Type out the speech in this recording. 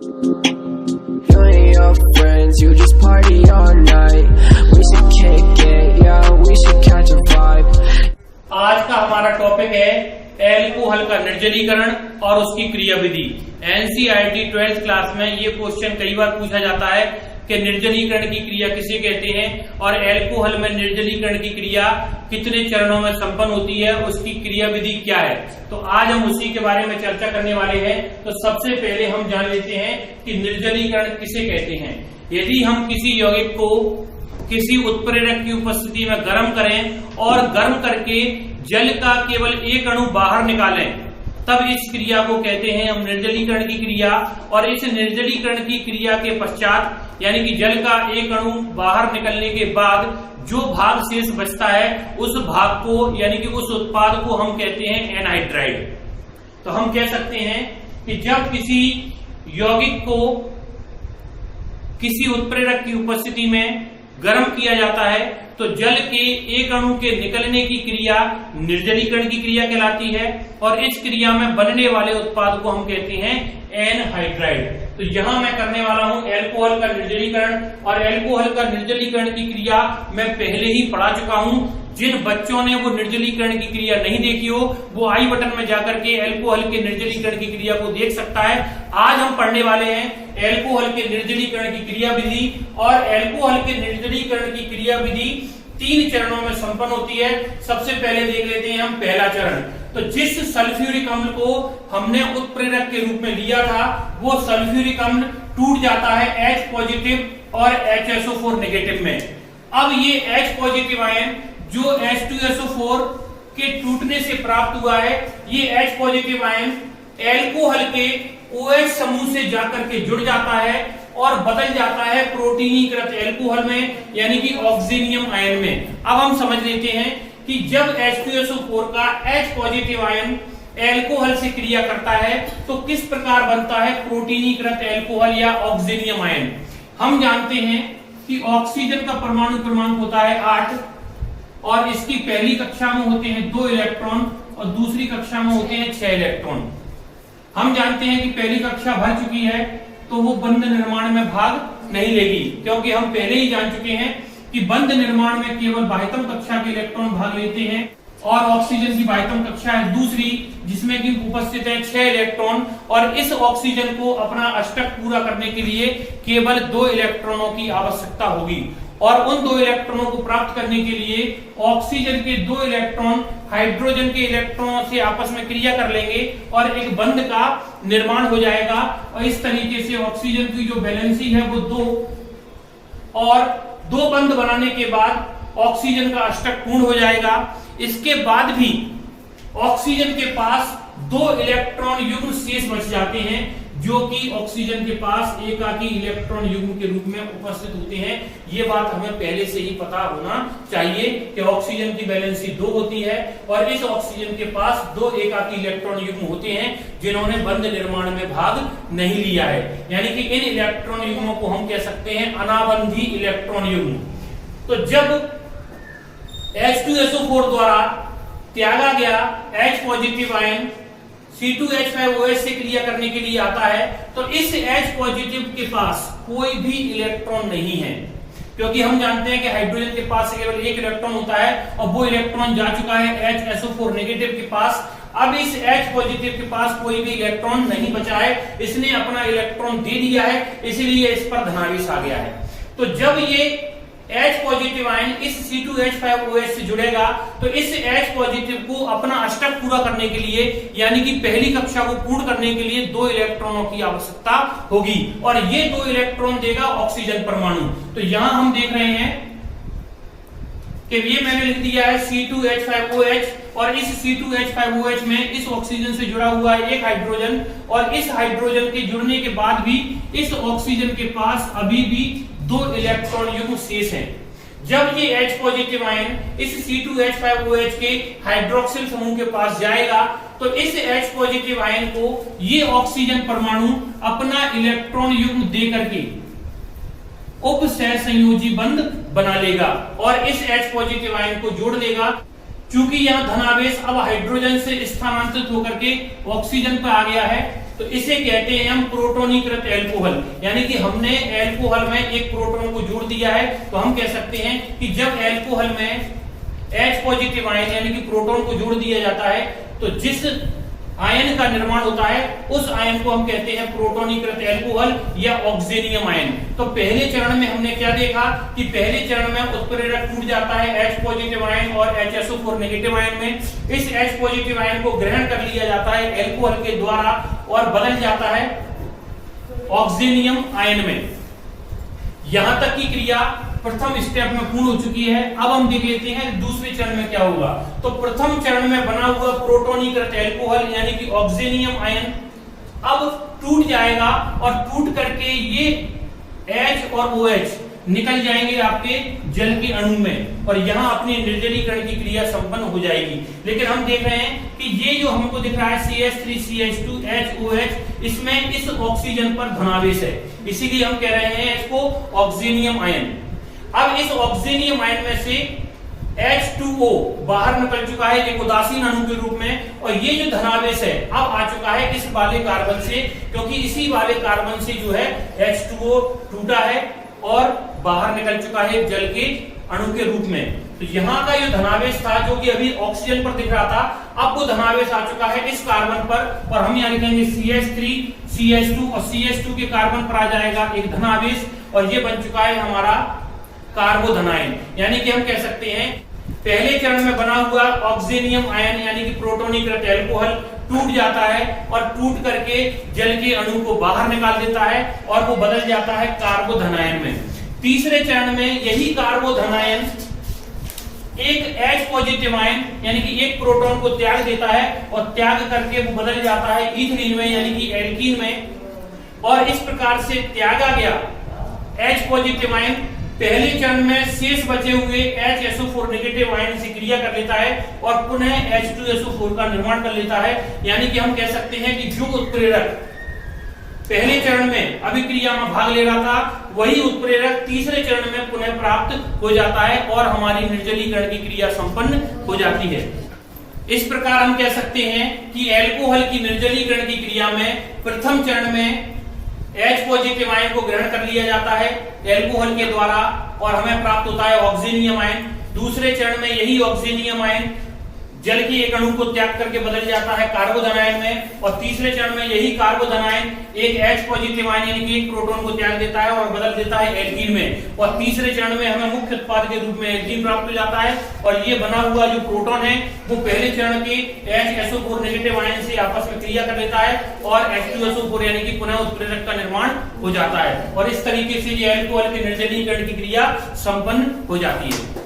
You and your friends, you just party all night. We should kick it, yeah, we should catch a vibe. आज का हमारा topic है alcohol का निर्जलीकरण और उसकी क्रिया विधि। एनसीईआरटी 12th क्लास में ये क्वेश्चन कई बार पूछा जाता है कि निर्जलीकरण की क्रिया किसे कहते हैं और एल्कोहल में निर्जलीकरण की क्रिया कितने चरणों में संपन्न होती है, उसकी क्रिया विधि क्या है। तो आज हम उसी के बारे में चर्चा करने वाले हैं। तो सबसे पहले हम जान लेते हैं कि निर्जलीकरण किसे कहते हैं। यदि हम किसी यौगिक को किसी उत्प्रेरक की उपस्थिति में गर्म करें और गर्म करके जल का केवल एक अणु बाहर निकालें, तब इस क्रिया को कहते हैं हम निर्जलीकरण की क्रिया। और इस निर्जलीकरण की क्रिया के पश्चात यानी कि जल का एक अणु बाहर निकलने के बाद जो भाग शेष बचता है उस भाग को यानी कि उस उत्पाद को हम कहते हैं एनहाइड्राइड। तो हम कह सकते हैं कि जब किसी यौगिक को किसी उत्प्रेरक की उपस्थिति में गर्म किया जाता है तो जल के एक अणु के निकलने की क्रिया निर्जलीकरण की क्रिया कहलाती है और इस क्रिया में बनने वाले उत्पाद को हम कहते हैं एनहाइड्राइड। तो यहां मैं करने वाला हूं एल्कोहल का निर्जलीकरण। और एल्कोहल का निर्जलीकरण की क्रिया मैं पहले ही पढ़ा चुका हूं। जिन बच्चों ने वो निर्जलीकरण की क्रिया नहीं देखी हो वो आई बटन में जाकर के एल्कोहल के निर्जलीकरण की क्रिया को देख सकता है। आज हम पढ़ने वाले हैं एल्कोहल के निर्जलीकरण की क्रिया विधि। और एल्कोहल के निर्जलीकरण की क्रिया विधि 3 चरणों में संपन्न होती है। सबसे पहले देख लेते हैं हम पहला चरण। तो जिस सल्फ्यूरिक अम्ल को हमने उत्प्रेरक के रूप में लिया था वो सल्फ्यूरिक अम्ल टूट जाता है H पॉजिटिव और HSO4 नेगेटिव में। अब ये H पॉजिटिव आयन जो H2SO4 के टूटने से प्राप्त हुआ है, ये H पॉजिटिव आयन एल्कोहल के OH समूह से जाकर के जुड़ जाता है और बदल जाता है प्रोटीनीकृत एल्कोहल में यानी कि ऑक्सीनियम आयन में। अब हम समझ लेते हैं कि जब H2SO4 का H पॉजिटिव आयन एल्कोहल से क्रिया करता है तो किस प्रकार बनता है प्रोटीनीकृत एल्कोहल या ऑक्सीनियम आयन। हम जानते हैं कि ऑक्सीजन का परमाणु क्रमांक होता है 8 और इसकी पहली कक्षा में होते हैं 2 इलेक्ट्रॉन और दूसरी कक्षा में होते हैं 6 इलेक्ट्रॉन। हम जानते हैं कि पहली कक्षा भर चुकी है तो वो बंध निर्माण में भाग नहीं लेगी, क्योंकि हम पहले ही जान चुके हैं कि बंध निर्माण में केवल बाह्यतम कक्षा के इलेक्ट्रॉन भाग लेते हैं और ऑक्सीजन की बाह्यतम कक्षा है दूसरी जिसमें कि उपस्थित है 6 इलेक्ट्रॉन। और इस ऑक्सीजन को अपना अष्टक पूरा करने के लिए केवल 2 इलेक्ट्रॉनों की आवश्यकता होगी और उन 2 इलेक्ट्रॉनों को प्राप्त करने के लिए ऑक्सीजन के 2 इलेक्ट्रॉन हाइड्रोजन के इलेक्ट्रॉनों से आपस में क्रिया कर लेंगे और एक बंध का निर्माण हो जाएगा। और इस तरीके से ऑक्सीजन की जो वैलेंसी है वो 2 और 2 बंध बनाने के बाद ऑक्सीजन का अष्टक पूर्ण हो जाएगा। इसके बाद भी ऑक्सीजन के पास 2 इलेक्ट्रॉन युग्म शेष बच जाते हैं जो कि ऑक्सीजन के पास एकाकी इलेक्ट्रॉन युग्म के रूप में उपस्थित होते हैं। ये बात हमें पहले से ही पता होना चाहिए कि ऑक्सीजन की वैलेंसी 2 होती है और इस ऑक्सीजन के पास 2 एकाकी इलेक्ट्रॉन युग्म होते हैं जिन्होंने बंध निर्माण में भाग नहीं लिया है। यानी कि इन इलेक्ट्रॉन युग्मों को हम कह सकते हैं अनाबंधी इलेक्ट्रॉन युग्म। तो जब H2SO4 द्वारा त्यागा गया H पॉजिटिव आयन C2H5OH से क्रिया करने के लिए आता है तो इस H पॉजिटिव के पास कोई भी इलेक्ट्रॉन नहीं है, क्योंकि हम जानते हैं कि हाइड्रोजन के पास केवल 1 इलेक्ट्रॉन होता है और वो इलेक्ट्रॉन जा चुका है HSO4 नेगेटिव के पास। अब इस H पॉजिटिव के पास कोई भी इलेक्ट्रॉन नहीं बचा है, इसने अपना इलेक्ट्रॉन दे दिया है, इसलिए इस पर धनावेश आ गया है। तो जब ये H पॉजिटिव आयन इस C2H5OH से जुड़ेगा तो इस H पॉजिटिव को अपना अष्टक पूरा करने के लिए यानी कि पहली कक्षा को पूर्ण करने के लिए 2 इलेक्ट्रॉनों की आवश्यकता होगी और ये 2 इलेक्ट्रॉन देगा ऑक्सीजन परमाणु। तो यहां हम देख रहे हैं कि ये मैंने लिख दिया है C2H5OH और इस C2H5OH में इस ऑक्सीजन से जुड़ा हुआ है एक हाइड्रोजन और इस हाइड्रोजन के जुड़ने के बाद भी इस ऑक्सीजन के पास अभी भी 2 इलेक्ट्रॉन युग्म शेष हैं। जब ये H पॉजिटिव आयन इस C2H5OH के हाइड्रोक्सिल समूह के पास जाएगा तो इस H पॉजिटिव आयन को ये ऑक्सीजन परमाणु अपना इलेक्ट्रॉन युग्म दे करके उप सहसंयोजी बंध बना लेगा और इस H पॉजिटिव आयन को जोड़ देगा। चूंकि यह धनावेश अब हाइड्रोजन से स्थानांतरित होकर के ऑक्सीजन पर आ गया है तो इसे कहते हैं हम प्रोटोनीकृत एल्कोहल, यानी कि हमने एल्कोहल में एक प्रोटॉन को जोड़ दिया है। तो हम कह सकते हैं कि जब एल्कोहल में H पॉजिटिव आयन यानी कि प्रोटॉन को जोड़ दिया जाता है तो जिस आयन का निर्माण होता है उस आयन को हम कहते हैं प्रोटोनीकृत एल्कोहल या ऑक्सीनियम आयन। तो पहले चरण में हमने क्या देखा कि पहले चरण में उत्प्रेरक टूट जाता है H पॉजिटिव आयन और HSO4 नेगेटिव आयन में। इस H पॉजिटिव आयन को ग्रहण कर लिया जाता है एल्कोहल के द्वारा और बदल जाता है ऑक्सीनियम आयन में। यहां तक की क्रिया प्रथम स्टेप में पूर्ण हो चुकी है। अब हम देख लेते हैं दूसरे चरण में क्या होगा। तो प्रथम चरण में बना हुआ प्रोटोनीकृत एल्कोहल यानी कि ऑक्सीनियम आयन अब टूट जाएगा और टूट करके ये H और OH निकल जाएंगे आपके जल के अणु में और यहां अपनी निर्जलीकरण की क्रिया संपन्न हो जाएगी। लेकिन हम देख रहे हैं कि ये जो हमको दिख रहा है CH3CH2 HOH, इसमें इस ऑक्सीजन पर धनावेश है, इसीलिए हम कह रहे हैं इसको ऑक्सीनियम आयन। अब इस ऑक्सीनियम आयन में से H2O बाहर निकल चुका है एक उदासीन अणु के रूप में और ये जो धनावेश है अब आ चुका है इस वाले कार्बन से, क्योंकि इसी वाले कार्बन से जो है H2O टूटा है और बाहर निकल चुका है जल के अणु के रूप में। तो यहाँ का जो धनावेश था जो कि अभी ऑक्सीजन पर दिख रहा था, अब वो धनावेश आ चुका है इस कार्बन पर और हम यहाँ लिखेंगे CH3 CH2 और CH2 के कार्बन पर आ जाएगा एक धनावेश और ये बन चुका है हमारा कार्बोधनायन। यानी कि हम कह सकते हैं पहले चरण में बना हुआ ऑक्सीनियम आयन यानी कि प्रोटोनीकृत एल्कोहल टूट जाता है और टूट करके जल के अणु को बाहर निकाल देता है और वो बदल जाता है कार्बोधनायन में। तीसरे चरण में यही कार्बोधनायन एक H पॉजिटिव आयन यानी कि एक प्रोटॉन को त्याग देता है और त्याग करके वो बदल जाता है इथीन में यानी कि एल्कीन में। और इस प्रकार से त्यागा गया H पॉजिटिव आयन पहले चरण में शेष बचे हुए HSO4 नेगेटिव आयन से क्रिया कर लेता है और पुनः H2SO4 का निर्माण कर लेता है। यानी कि हम कह सकते हैं कि जो उत्प्रेरक पहले चरण में अभिक्रिया में भाग ले रहा था वही उत्प्रेरक तीसरे चरण में पुनः प्राप्त हो जाता है और हमारी निर्जलीकरण की क्रिया संपन्न हो जाती है। इस प्रकार हम कह सकते हैं कि एल्कोहल की निर्जलीकरण की क्रिया में प्रथम चरण में H पॉजिटिव आयन को ग्रहण कर लिया जाता है एल्कोहल के द्वारा और हमें प्राप्त होता है ऑक्सीनियम आयन। दूसरे चरण में यही ऑक्सीनियम आयन जल के एक अणु को त्याग करके बदल जाता है कार्बोधनायन में और तीसरे चरण में यही कार्बोधनायन एक H पॉजिटिव आयन यानी कि एक प्रोटॉन को त्याग देता है और बदल देता है एल्कीन में और तीसरे चरण में हमें मुख्य उत्पाद के रूप में एल्कीन प्राप्त हो जाता है और ये बना हुआ जो प्रोटॉन है वो पहले चरण के HSO4 नेगेटिव आयन से आपस में क्रिया कर लेता है और H2SO4 यानी कि पुनः उत्प्रेरक का निर्माण हो जाता है और इस तरीके से ये एल्कोहल के निर्जलीकरण की क्रिया संपन्न हो जाती है।